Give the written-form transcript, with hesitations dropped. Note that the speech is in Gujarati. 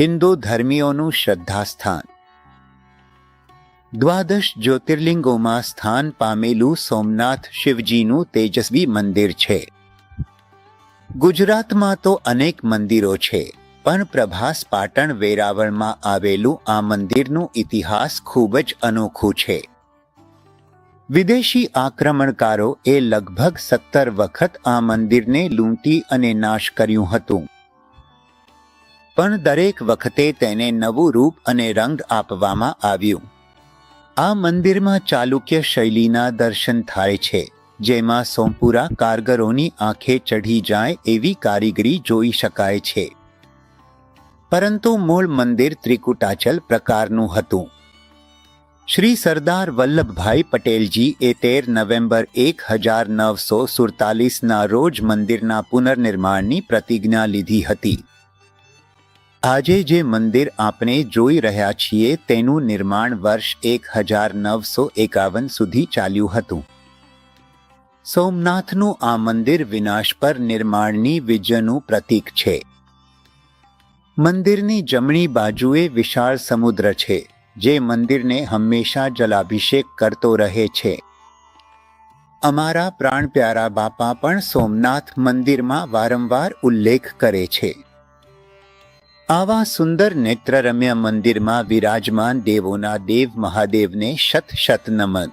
હિન્દુ ધર્મીઓનું શ્રદ્ધાસ્થાન. દ્વાદશ જ્યોતિર્લિંગોમાં સ્થાન પામેલું સોમનાથ શિવજીનું તેજસ્વી મંદિર છે. ગુજરાતમાં તો અનેક મંદિરો છે, પણ પ્રભાસ પાટણ વેરાવળમાં આવેલું આ મંદિરનું ઇતિહાસ ખૂબ જ અનોખું છે. વિદેશી આક્રમણકારોએ લગભગ 17 વખત આ મંદિરને લૂંટી અને નાશ કર્યું હતું, પણ દરેક વખતે તેને નવું રૂપ અને રંગ આપવામાં આવ્યું. આ મંદિરમાં ચાલુક્ય શૈલીના દર્શન થાય છે, જેમાં સોમપુરા કારીગરોની આંખે ચઢી જાય એવી કારીગરી જોઈ શકાય છે. પરંતુ મૂળ મંદિર ત્રિકુટાચલ પ્રકારનું હતું. શ્રી સરદાર વલ્લભભાઈ પટેલજીએ 13 નવેમ્બર 1947ના રોજ મંદિરના પુનર્નિર્માણની પ્રતિજ્ઞા લીધી હતી. આજે જે મંદિર આપણે જોઈ રહ્યા છીએ તેનું નિર્માણ વર્ષ 1951 સુધી ચાલ્યું હતું. સોમનાથનું આ મંદિર વિનાશ પર નિર્માણની વિજયનું પ્રતીક છે. મંદિરની જમણી બાજુએ વિશાળ સમુદ્ર છે, જે મંદિરને હંમેશા જલાભિષેક કરતો રહે છે. અમારા પ્રાણપ્યારા બાપા પણ સોમનાથ મંદિરમાં વારંવાર ઉલ્લેખ કરે છે. આવા સુંદર નેત્રરમ્ય મંદિરમાં વિરાજમાન દેવોના દેવ મહાદેવને શત શત નમન.